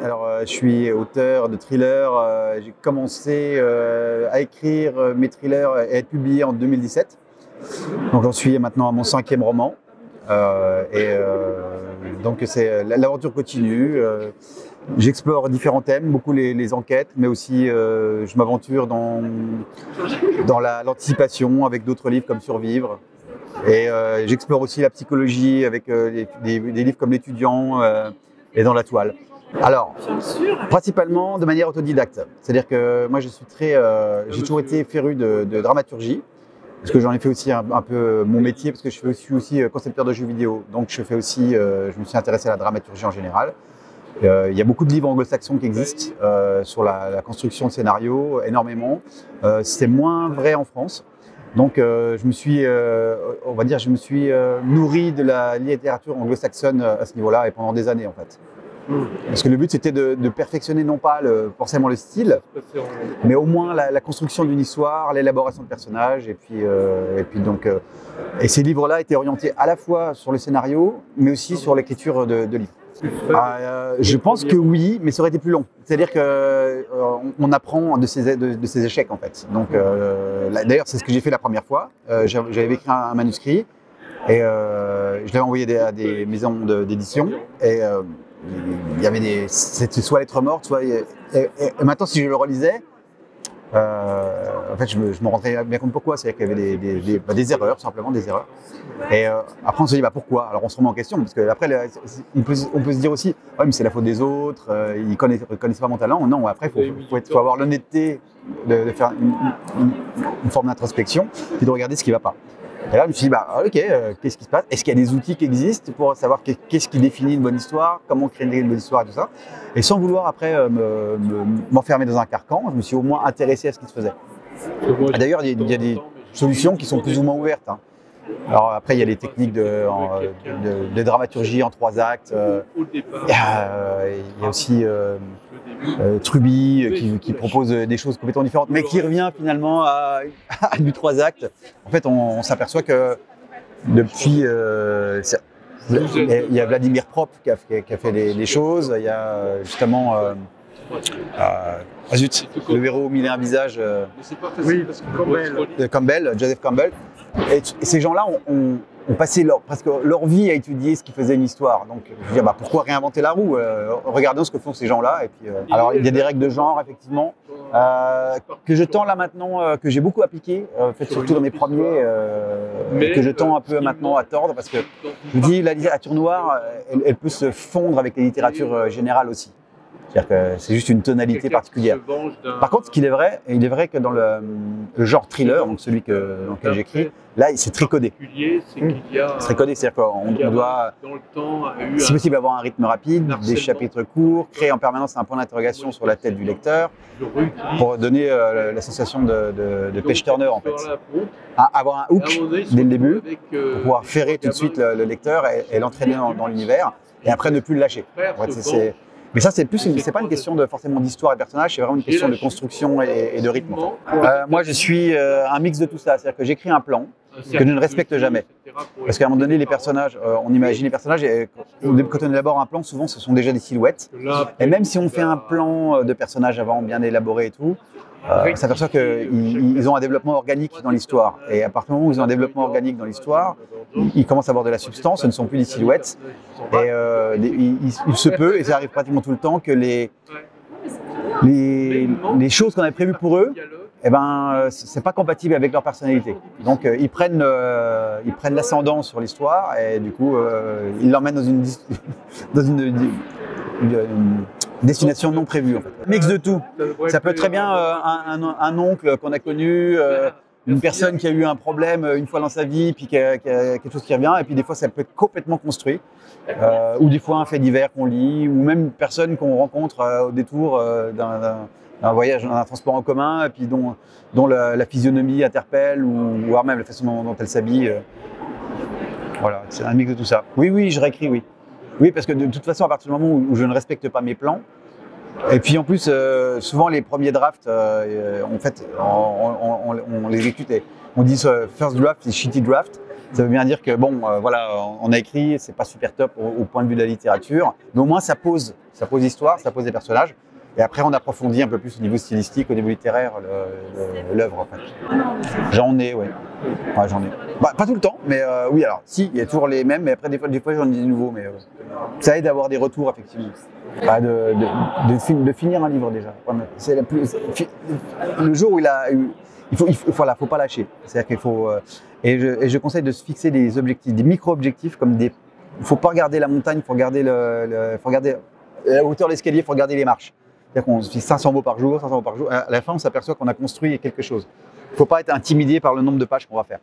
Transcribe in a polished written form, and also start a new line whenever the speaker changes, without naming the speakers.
Je suis auteur de thrillers. J'ai commencé à écrire mes thrillers et à être publié en 2017. Donc j'en suis maintenant à mon 5e roman. Donc l'aventure continue. J'explore différents thèmes, beaucoup les enquêtes, mais aussi je m'aventure dans l'anticipation avec d'autres livres comme Survivre. Et j'explore aussi la psychologie avec des livres comme L'étudiant et Dans la toile. Alors, principalement de manière autodidacte. C'est-à-dire que moi j'ai toujours été féru de dramaturgie. Parce que j'en ai fait aussi un peu mon métier, parce que je suis aussi concepteur de jeux vidéo. Donc je me suis intéressé à la dramaturgie en général. Il y a beaucoup de livres anglo-saxons qui existent sur la construction de scénarios, énormément. C'est moins vrai en France. Donc je me suis nourri de la littérature anglo-saxonne à ce niveau-là et pendant des années en fait. Parce que le but c'était de perfectionner non pas forcément le style, mais au moins la construction d'une histoire, l'élaboration de personnages. Et ces livres-là étaient orientés à la fois sur le scénario, mais aussi sur l'écriture de livres. Je pense que oui, mais ça aurait été plus long. C'est-à-dire qu'on apprend de ses échecs en fait. Donc, d'ailleurs, c'est ce que j'ai fait la première fois. J'avais écrit un manuscrit et je l'avais envoyé à des maisons d'édition. Et c'était soit lettre morte, soit. Et maintenant, si je le relisais, en fait, je me rendrais bien compte pourquoi. C'est-à-dire qu'il y avait des erreurs, simplement des erreurs. Et après, on se dit pourquoi. Alors, on se remet en question parce qu'après, on peut se dire aussi, ouais, mais c'est la faute des autres. Ils connaissent pas mon talent. Non, après, faut avoir l'honnêteté de faire une forme d'introspection et de regarder ce qui ne va pas. Et là, je me suis dit, ok, qu'est-ce qui se passe? Est-ce qu'il y a des outils qui existent pour savoir qu'est-ce qui définit une bonne histoire, comment créer une bonne histoire et tout ça? Et sans vouloir après m'enfermer dans un carcan, je me suis au moins intéressé à ce qui se faisait. D'ailleurs, il y a des solutions qui sont plus ou moins ouvertes. Hein. Alors après, il y a les techniques de dramaturgie en 3 actes. Il y a aussi Truby qui propose des choses complètement différentes, mais qui revient finalement à du 3 actes. En fait, on s'aperçoit que depuis, il y a Vladimir Prop qui a fait les choses. Il y a justement le héros au mille et un visages de Campbell, Joseph Campbell. Et ces gens-là ont passé presque leur vie à étudier ce qui faisait une histoire. Donc, je veux dire, pourquoi réinventer la roue? Regardons ce que font ces gens-là. Et puis, alors, il y a des règles de genre, effectivement, que je tends là maintenant, que j'ai beaucoup appliquées, en fait, surtout dans mes premiers, que je tends un peu maintenant à tordre, parce que je me dis, la littérature noire, elle peut se fondre avec la littérature générale aussi. C'est-à-dire que c'est juste une tonalité particulière. Par contre, il est vrai que dans le genre thriller, donc celui dans lequel j'écris, là, c'est très codé. C'est très codé, c'est-à-dire qu'on doit, si possible, avoir un rythme rapide, des chapitres courts, créer en permanence un point d'interrogation sur la tête du lecteur, pour donner la sensation de page turner, en fait. Avoir un hook dès le début, pour pouvoir ferrer tout de suite le lecteur et l'entraîner dans l'univers, et après ne plus le lâcher. En fait, mais ça, c'est pas une question forcément d'histoire et de personnage, c'est vraiment une question de construction et de rythme. Moi, je suis un mix de tout ça, c'est-à-dire que j'écris un plan que je ne respecte jamais. Parce qu'à un moment donné, les personnages, on imagine les personnages, et quand on élabore un plan, souvent, ce sont déjà des silhouettes. Et même si on fait un plan de personnages avant, bien élaboré et tout, on s'aperçoit qu'ils ont un développement organique dans l'histoire. Et à partir du moment où ils ont un développement organique dans l'histoire, ils commencent à avoir de la substance, ce ne sont plus des silhouettes. Et il se peut, et ça arrive pratiquement tout le temps, que les choses qu'on avait prévues pour eux, c'est pas compatible avec leur personnalité. Donc ils prennent l'ascendant sur l'histoire et du coup ils l'emmènent dans une destination non prévue. En fait. Mix de tout. Ça peut être très bien un oncle qu'on a connu, une personne qui a eu un problème une fois dans sa vie, puis qui a quelque chose qui revient, et puis des fois ça peut être complètement construit, ou des fois un fait divers qu'on lit, ou même une personne qu'on rencontre au détour d'un voyage, d'un transport en commun, et puis dont la physionomie interpelle, ou voire même la façon dont elle s'habille. Voilà, c'est un mix de tout ça. Oui, je réécris, oui. Oui, parce que de toute façon, à partir du moment où je ne respecte pas mes plans, et puis en plus, souvent les premiers drafts, en fait, on les exécute et on dit first draft et shitty draft. Ça veut bien dire que bon, voilà, on a écrit, c'est pas super top au point de vue de la littérature, mais au moins ça pose l'histoire, ça pose des personnages. Et après, on approfondit un peu plus au niveau stylistique, au niveau littéraire, l'œuvre. En fait. J'en ai, oui. Ouais, j'en ai. Bah, pas tout le temps, mais oui, alors, si, il y a toujours les mêmes, mais après, des fois j'en ai des nouveaux. Mais ça aide à avoir des retours, effectivement. Bah, de finir un livre, déjà. C'est le jour où voilà, faut pas lâcher. C'est-à-dire qu'il faut. Et je conseille de se fixer des objectifs, des micro-objectifs, comme des. Il ne faut pas regarder la montagne, il faut regarder faut regarder la hauteur de l'escalier, il faut regarder les marches. C'est-à-dire qu'on se fixe 500 mots par jour, 500 mots par jour. À la fin, on s'aperçoit qu'on a construit quelque chose. Il ne faut pas être intimidé par le nombre de pages qu'on va faire.